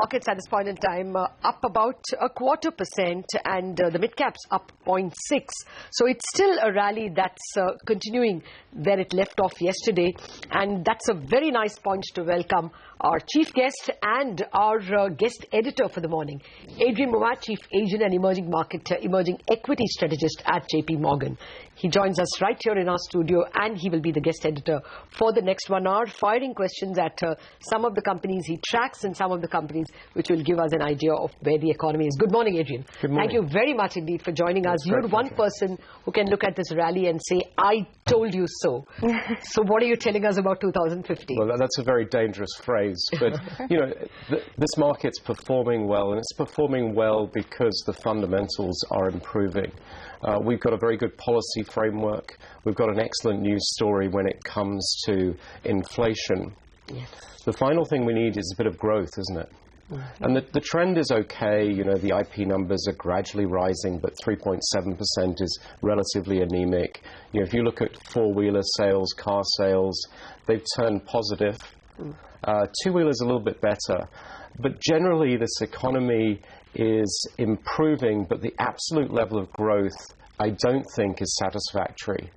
Markets at this point in time up about 0.25%, and the mid-caps up 0.6. So it's still a rally that's continuing where it left off yesterday, and that's a very nice point to welcome our chief guest and our guest editor for the morning, Adrian Mowat, Chief Asian and Emerging Equity Strategist at JPMorgan. He joins us right here in our studio, and he will be the guest editor for the next 1 hour, firing questions at some of the companies he tracks and some of the companies which will give us an idea of where the economy is. Good morning, Adrian. Good morning. Thank you very much indeed for joining us. You're one person who can look at this rally and say, I told you so. So what are you telling us about 2015? Well, that's a very dangerous phrase, but you know, this market's performing well, and it's performing well because the fundamentals are improving. We've got a very good policy framework. We've got an excellent news story when it comes to inflation. Yes. The final thing we need is a bit of growth, isn't it? Mm-hmm. And the trend is okay. You know, the IP numbers are gradually rising, but 3.7% is relatively anemic. You know, if you look at four-wheeler sales, car sales, they've turned positive. Two-wheelers a little bit better. But generally, this economy is improving, but the absolute level of growth I don't think is satisfactory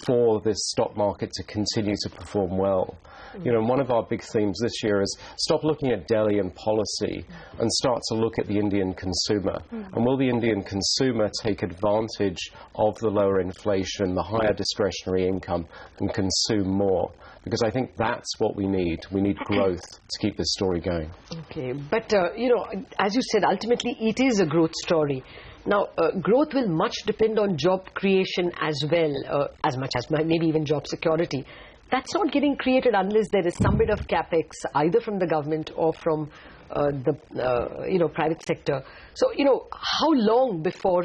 for this stock market to continue to perform well. You know, one of our big themes this year is stop looking at Delhi and policy and start to look at the Indian consumer. And will the Indian consumer take advantage of the lower inflation, the higher discretionary income, and consume more? Because I think that's what we need. We need growth to keep this story going. Okay, but you know, as you said, ultimately it is a growth story. Now, growth will much depend on job creation as well, as much as maybe even job security. That's not getting created unless there is some bit of capex, either from the government or from the private sector. So, you know, how long before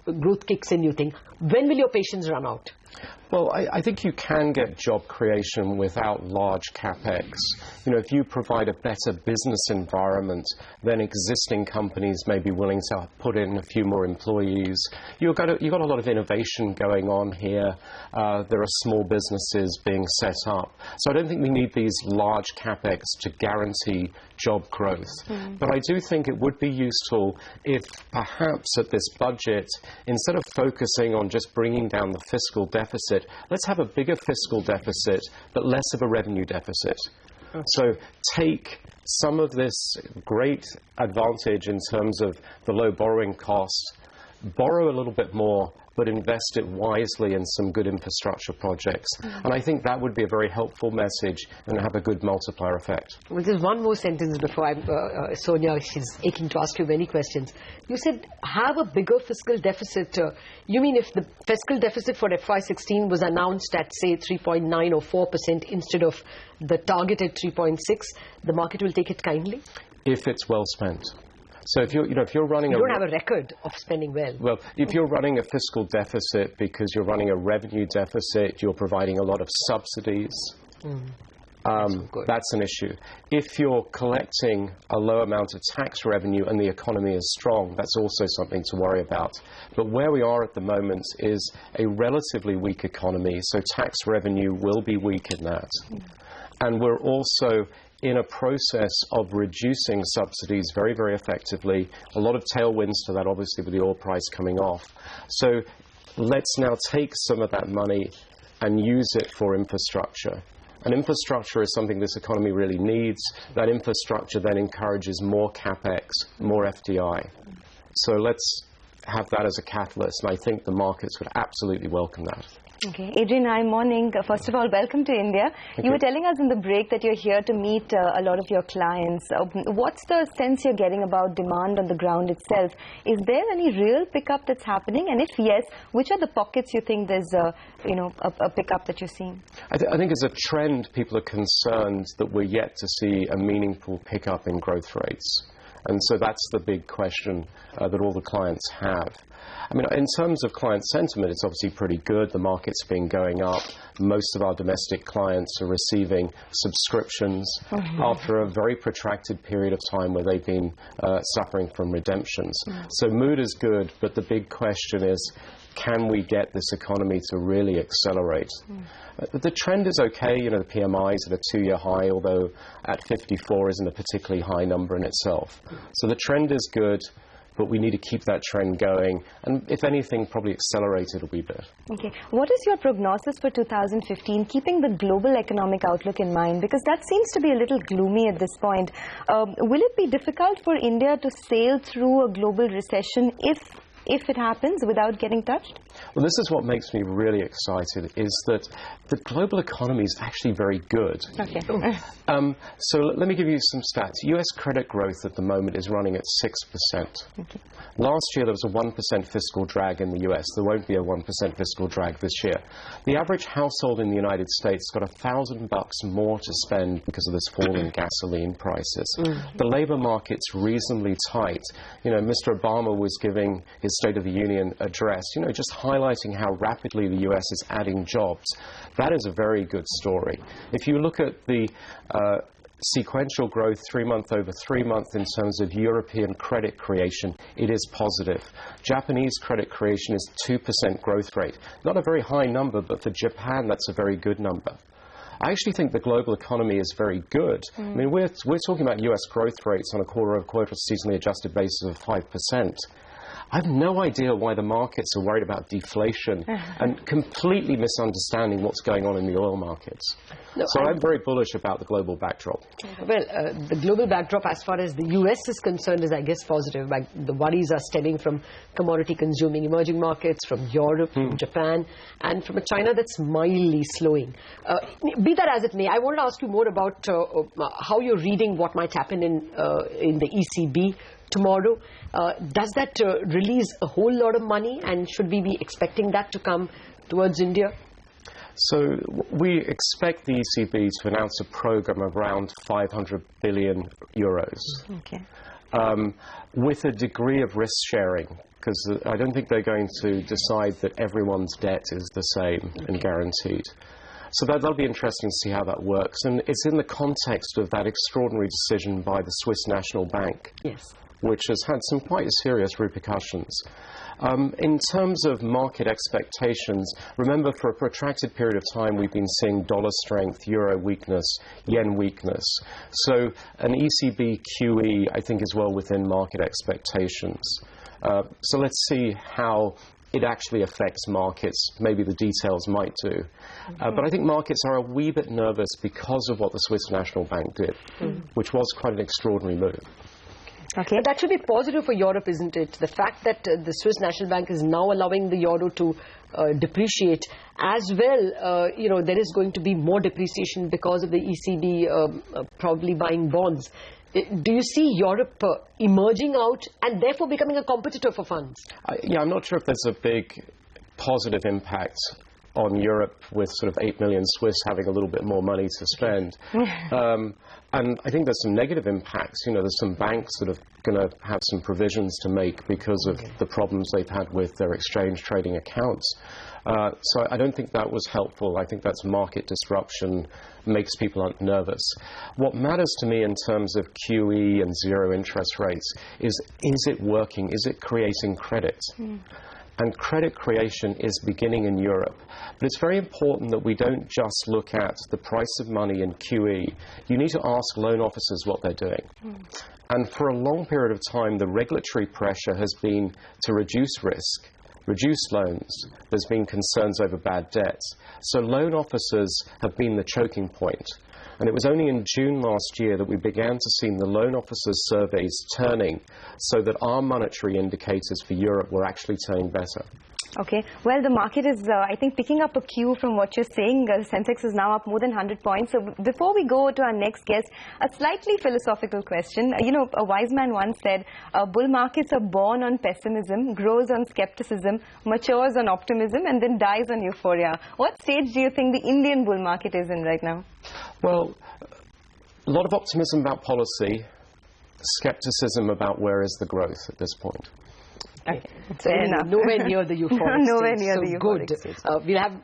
growth kicks in, you think? When will your patience run out? Well, I think you can get job creation without large capex. You know, if you provide a better business environment, then existing companies may be willing to put in a few more employees. You've got a lot of innovation going on here. There are small businesses being set up. So I don't think we need these large capex to guarantee job growth. But I do think it would be useful if perhaps at this budget, instead of focusing on just bringing down the fiscal deficit, let's have a bigger fiscal deficit, but less of a revenue deficit. Okay. So take some of this great advantage in terms of the low borrowing costs, borrow a little bit more, but invest it wisely in some good infrastructure projects. And I think that would be a very helpful message and have a good multiplier effect. Well, there's one more sentence before Sonia, she's aching to ask you many questions. You said have a bigger fiscal deficit. You mean if the fiscal deficit for FY16 was announced at, say, 3.9 or 4% instead of the targeted 3.6, the market will take it kindly? If it's well spent. So if you're running you don't have a record of spending well. Well, if you're running a fiscal deficit because you're running a revenue deficit, you're providing a lot of subsidies, that's an issue. If you're collecting a low amount of tax revenue and the economy is strong, that's also something to worry about. But where we are at the moment is a relatively weak economy, so tax revenue will be weak in that. And we're also in a process of reducing subsidies very, very effectively. A lot of tailwinds to that, obviously, with the oil price coming off. So let's now take some of that money and use it for infrastructure. And infrastructure is something this economy really needs. That infrastructure then encourages more capex, more FDI. So let's have that as a catalyst, and I think the markets would absolutely welcome that. Okay. Adrian, hi, morning. First of all, welcome to India. You were telling us in the break that you're here to meet a lot of your clients. What's the sense you're getting about demand on the ground itself? Is there any real pickup that's happening? And if yes, which are the pockets you think there's a pickup that you're seeing? I think as a trend, people are concerned that we're yet to see a meaningful pickup in growth rates. And so that's the big question that all the clients have. I mean, in terms of client sentiment, it's obviously pretty good. The market's been going up. Most of our domestic clients are receiving subscriptions after a very protracted period of time where they've been suffering from redemptions. So mood is good, but the big question is, can we get this economy to really accelerate? The trend is okay. You know, the PMI is at a 2-year high, although at 54 isn't a particularly high number in itself. So the trend is good, but we need to keep that trend going, and if anything, probably accelerate it a wee bit. Okay. What is your prognosis for 2015, keeping the global economic outlook in mind? Because that seems to be a little gloomy at this point. Will it be difficult for India to sail through a global recession if it happens without getting touched? Well, this is what makes me really excited, is that the global economy is actually very good. Okay. So let me give you some stats. US credit growth at the moment is running at 6%. Okay. Last year there was a 1% fiscal drag in the US. There won't be a 1% fiscal drag this year. The average household in the United States got $1,000 more to spend because of this fall in gasoline prices. The labor market's reasonably tight. You know, Mr. Obama was giving his State of the Union address, you know, just highlighting how rapidly the US is adding jobs. That is a very good story. If you look at the sequential growth 3 month over 3 month in terms of European credit creation, it is positive. Japanese credit creation is 2% growth rate. Not a very high number, but for Japan that's a very good number. I actually think the global economy is very good. I mean, we're talking about US growth rates on a quarter-over-quarter seasonally adjusted basis of 5%. I have no idea why the markets are worried about deflation and completely misunderstanding what's going on in the oil markets. No, so I'm very bullish about the global backdrop. Well, the global backdrop as far as the US is concerned is, I guess, positive. Like, the worries are stemming from commodity-consuming emerging markets, from Europe, from Japan, and from a China that's mildly slowing. Be that as it may, I want to ask you more about how you're reading what might happen in the ECB tomorrow. Does that release a whole lot of money, and should we be expecting that to come towards India? So we expect the ECB to announce a program of around 500 billion euros. Okay. With a degree of risk sharing, because I don't think they're going to decide that everyone's debt is the same and guaranteed. So that'll be interesting to see how that works. And it's in the context of that extraordinary decision by the Swiss National Bank. Yes. Which has had some quite serious repercussions. In terms of market expectations, remember, for a protracted period of time we've been seeing dollar strength, euro weakness, yen weakness. So an ECB QE, I think, is well within market expectations. So let's see how it actually affects markets. Maybe the details might do. But I think markets are a wee bit nervous because of what the Swiss National Bank did, which was quite an extraordinary move. Okay. But that should be positive for Europe, isn't it? The fact that the Swiss National Bank is now allowing the euro to depreciate as well. You know, there is going to be more depreciation because of the ECB probably buying bonds. Do you see Europe emerging out and therefore becoming a competitor for funds? Yeah, I'm not sure if there's a big positive impact on Europe with sort of 8 million Swiss having a little bit more money to spend. And I think there's some negative impacts. You know, there's some banks that are going to have some provisions to make because of the problems they've had with their exchange trading accounts. So I don't think that was helpful. I think that's market disruption, makes people nervous. What matters to me in terms of QE and zero interest rates is it working? Is it creating credit? And credit creation is beginning in Europe. But it's very important that we don't just look at the price of money in QE. You need to ask loan officers what they're doing. And for a long period of time, the regulatory pressure has been to reduce risk, reduce loans. There's been concerns over bad debts. So loan officers have been the choking point. And it was only in June last year that we began to see the loan officers' surveys turning so that our monetary indicators for Europe were actually turning better. Okay. Well, the market is, I think, picking up a cue from what you're saying. Sensex is now up more than 100 points. So before we go to our next guest, a slightly philosophical question. You know, a wise man once said, bull markets are born on pessimism, grows on skepticism, matures on optimism, and then dies on euphoria. What stage do you think the Indian bull market is in right now? Well, a lot of optimism about policy, skepticism about where is the growth at this point. Okay. Fair enough. Nowhere near the euphoric Nowhere stage. near So the euphoric good. stage.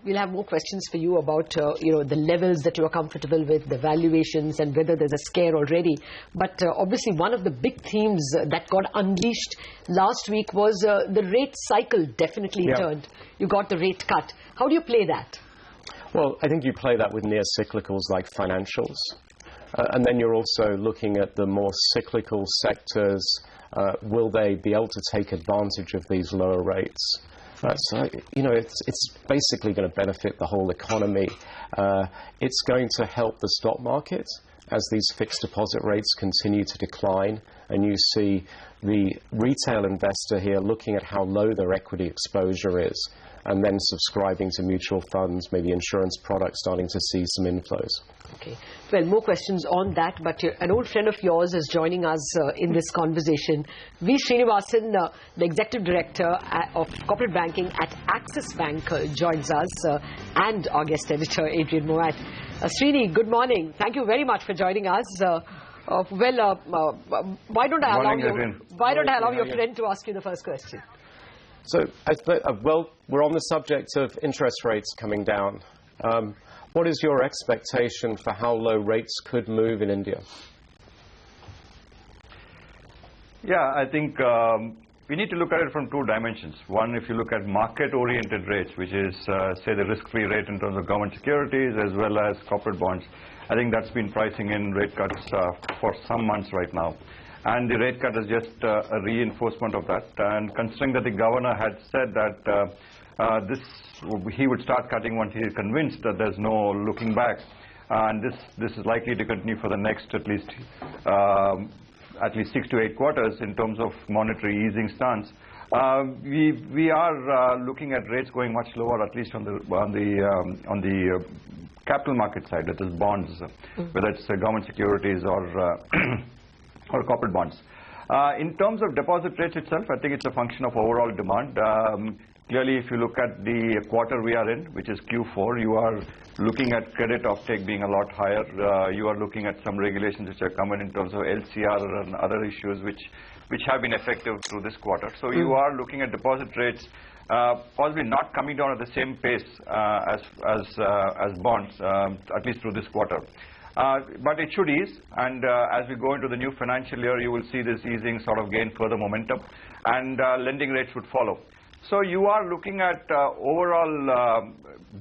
We'll have more questions for you about the levels that you are comfortable with, the valuations, and whether there's a scare already. But obviously, one of the big themes that got unleashed last week was the rate cycle definitely turned. You got the rate cut. How do you play that? Well, I think you play that with near cyclicals like financials. And then you're also looking at the more cyclical sectors. Will they be able to take advantage of these lower rates? So, it's basically going to benefit the whole economy. It's going to help the stock market as these fixed deposit rates continue to decline. And you see the retail investor here looking at how low their equity exposure is, and then subscribing to mutual funds, maybe insurance products, starting to see some inflows. Okay. Well, more questions on that, but an old friend of yours is joining us in this conversation. V. Srinivasan, the Executive Director of Corporate Banking at Axis Bank, joins us, and our guest editor, Adrian Mowat. Srini, good morning. Thank you very much for joining us. Why don't I allow your friend to ask you the first question? So, we're on the subject of interest rates coming down. What is your expectation for how low rates could move in India? Yeah, I think we need to look at it from two dimensions. One, if you look at market-oriented rates, which is, say, the risk-free rate in terms of government securities as well as corporate bonds, I think that's been pricing in rate cuts for some months right now. And the rate cut is just a reinforcement of that. And considering that the governor had said that he would start cutting once he is convinced that there's no looking back, and this is likely to continue for the next at least 6 to 8 quarters in terms of monetary easing stance. We are looking at rates going much lower, at least on the capital market side, that is bonds, whether it's government securities or or corporate bonds. In terms of deposit rates itself, I think it's a function of overall demand. Clearly, if you look at the quarter we are in, which is Q4, you are looking at credit offtake being a lot higher. You are looking at some regulations which are coming in terms of LCR and other issues which have been effective through this quarter. So you are looking at deposit rates possibly not coming down at the same pace as bonds, at least through this quarter. But it should ease, and as we go into the new financial year, you will see this easing sort of gain further momentum, and lending rates would follow. So you are looking at overall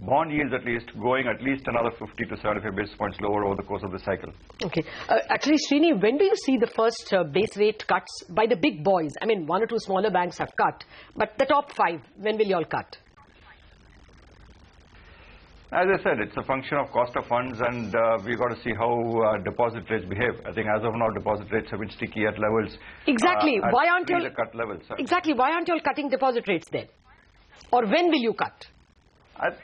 bond yields at least going at least another 50 to 75 basis points lower over the course of the cycle. Okay. Actually, Srini, when do you see the first base rate cuts by the big boys? I mean, 1 or 2 smaller banks have cut, but the top 5, when will you all cut? As I said, it's a function of cost of funds, and we've got to see how deposit rates behave. I think as of now, deposit rates have been sticky at levels. Exactly. Why aren't you cut levels? Exactly. Why aren't you all cutting deposit rates then? Or when will you cut? As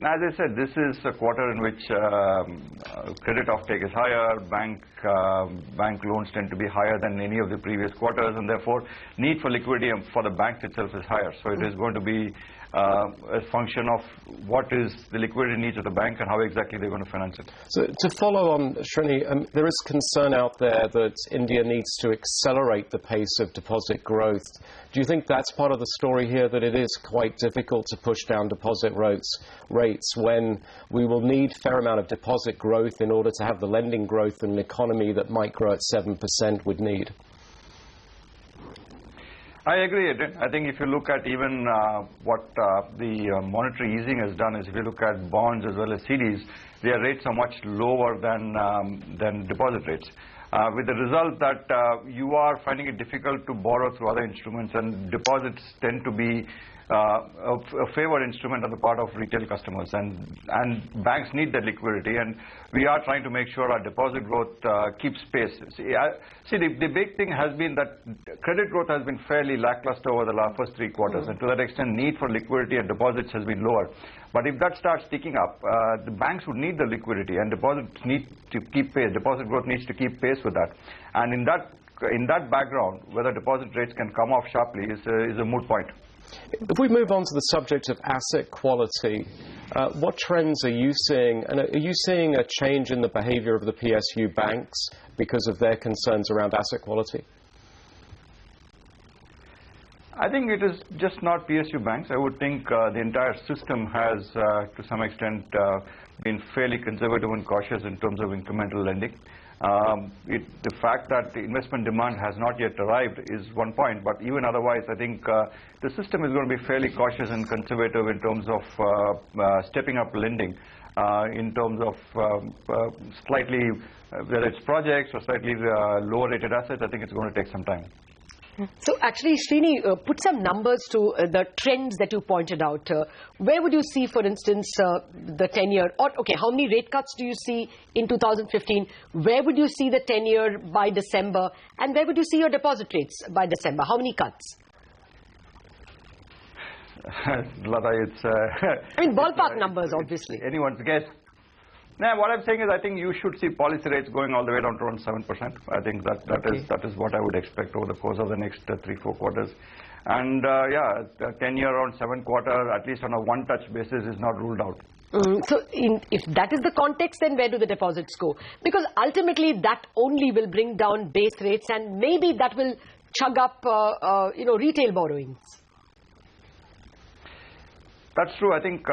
I said, this is a quarter in which credit offtake is higher, bank loans tend to be higher than any of the previous quarters, and therefore need for liquidity for the banks itself is higher. So it is going to be a function of what is the liquidity needs of the bank and how exactly they're going to finance it. So to follow on, Srini, there is concern out there that India needs to accelerate the pace of deposit growth. Do you think that's part of the story here, that it is quite difficult to push down deposit rates when we will need a fair amount of deposit growth in order to have the lending growth in an economy that might grow at 7% would need? I agree. I think if you look at even what the monetary easing has done is, if you look at bonds as well as CDs, their rates are much lower than deposit rates. With the result that you are finding it difficult to borrow through other instruments, and deposits tend to be a favored instrument on the part of retail customers, and banks need that liquidity, and we are trying to make sure our deposit growth keeps pace. The big thing has been that credit growth has been fairly lackluster over the first 3 quarters, and to that extent need for liquidity and deposits has been lower. But if that starts ticking up, the banks would need the liquidity, and deposits need to keep pace. Deposit growth needs to keep pace with that, and in that background, whether deposit rates can come off sharply is a moot point. If we move on to the subject of asset quality, what trends are you seeing? And are you seeing a change in the behavior of the PSU banks because of their concerns around asset quality? I think it is just not PSU banks. I would think the entire system has, to some extent, been fairly conservative and cautious in terms of incremental lending. The fact that the investment demand has not yet arrived is one point, but even otherwise, I think the system is going to be fairly cautious and conservative in terms of stepping up lending, in terms of slightly, whether it's projects or slightly lower rated assets. I think it's going to take some time. So actually, Srini, put some numbers to the trends that you pointed out. Where would you see, for instance, the 10-year? Or, okay, how many rate cuts do you see in 2015? Where would you see the 10-year by December? And where would you see your deposit rates by December? How many cuts? Lata, it's... I mean, ballpark numbers, obviously. Anyone's guess. Now, what I'm saying is I think you should see policy rates going all the way down to around 7%. I think that is what I would expect over the course of the next 3-4 quarters. And yeah, 10-year around 7-quarter, at least on a one-touch basis, is not ruled out. So if that is the context, then where do the deposits go? Because ultimately that only will bring down base rates, and maybe that will chug up retail borrowings. That's true. I think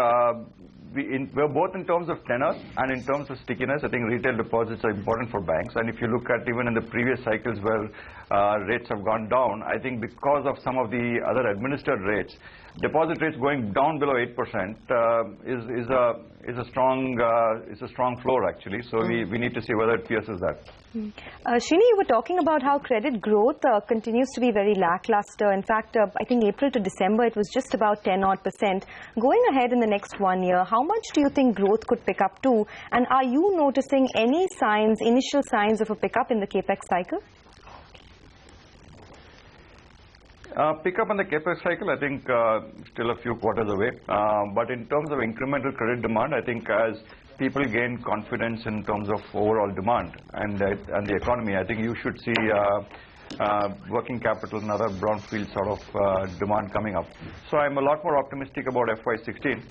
we're both in terms of tenor and in terms of stickiness. I think retail deposits are important for banks. And if you look at even in the previous cycles where rates have gone down, I think because of some of the other administered rates, deposit rates going down below 8% is a strong floor actually. So we need to see whether it pierces that. Srini, you were talking about how credit growth continues to be very lackluster. In fact, I think April to December it was just about 10-odd%. Going ahead in the next 1 year, how much do you think growth could pick up to? And are you noticing any initial signs of a pickup in the capex cycle? Pick up on the capex cycle, I think still a few quarters away. But in terms of incremental credit demand, I think as people gain confidence in terms of overall demand and the economy, I think you should see working capital and other brownfield sort of demand coming up. So I'm a lot more optimistic about FY16,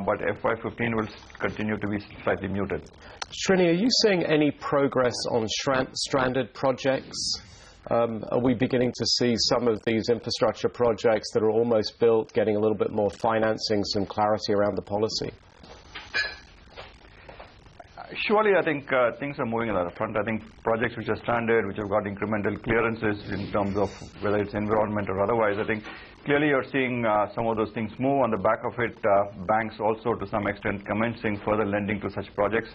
but FY15 will continue to be slightly muted. Srini, are you seeing any progress on stranded projects? Are we beginning to see some of these infrastructure projects that are almost built getting a little bit more financing, some clarity around the policy? Surely, I think things are moving on that front. I think projects which are stranded, which have got incremental clearances in terms of whether it's environment or otherwise, I think clearly you're seeing some of those things move. On the back of it, banks also to some extent commencing further lending to such projects.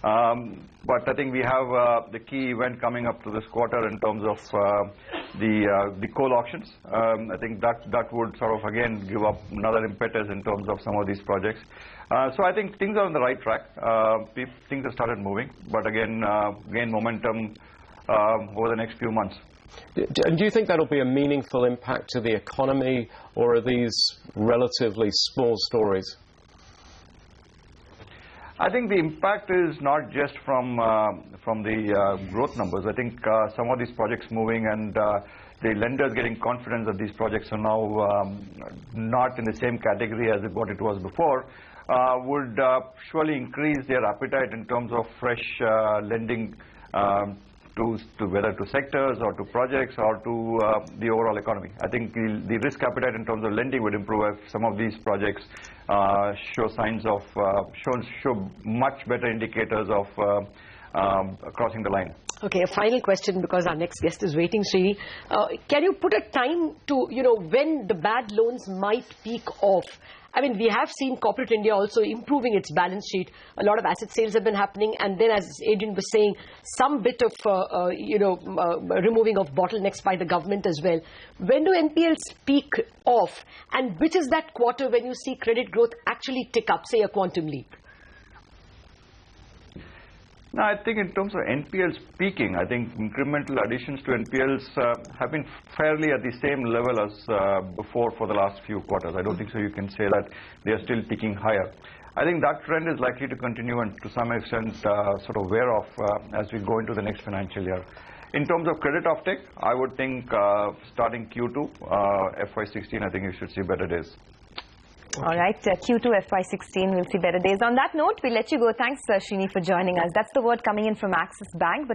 But I think we have the key event coming up to this quarter in terms of the coal auctions. I think that would sort of again give up another impetus in terms of some of these projects. So I think things are on the right track. Things have started moving, but again, gain momentum over the next few months. And do you think that'll be a meaningful impact to the economy, or are these relatively small stories? I think the impact is not just from the growth numbers. I think some of these projects moving and the lenders getting confidence that these projects are now not in the same category as what it was before would surely increase their appetite in terms of fresh lending to whether to sectors or to projects or to the overall economy. I think the risk appetite in terms of lending would improve if some of these projects show signs of show much better indicators of crossing the line. Okay, a final question because our next guest is waiting, Srini. Can you put a time to, when the bad loans might peak off? I mean, we have seen corporate India also improving its balance sheet. A lot of asset sales have been happening. And then, as Adrian was saying, some bit of, removing of bottlenecks by the government as well. When do NPLs peak off? And which is that quarter when you see credit growth actually tick up, say a quantum leap? No, I think in terms of NPLs peaking, I think incremental additions to NPLs have been fairly at the same level as before for the last few quarters. I don't think so you can say that they are still peaking higher. I think that trend is likely to continue and to some extent sort of wear off as we go into the next financial year. In terms of credit offtake, I would think starting Q2, FY16, I think you should see better days. All right, Q2 FY16, we'll see better days. On that note, we'll let you go. Thanks, Srini, for joining us. That's the word coming in from Axis Bank.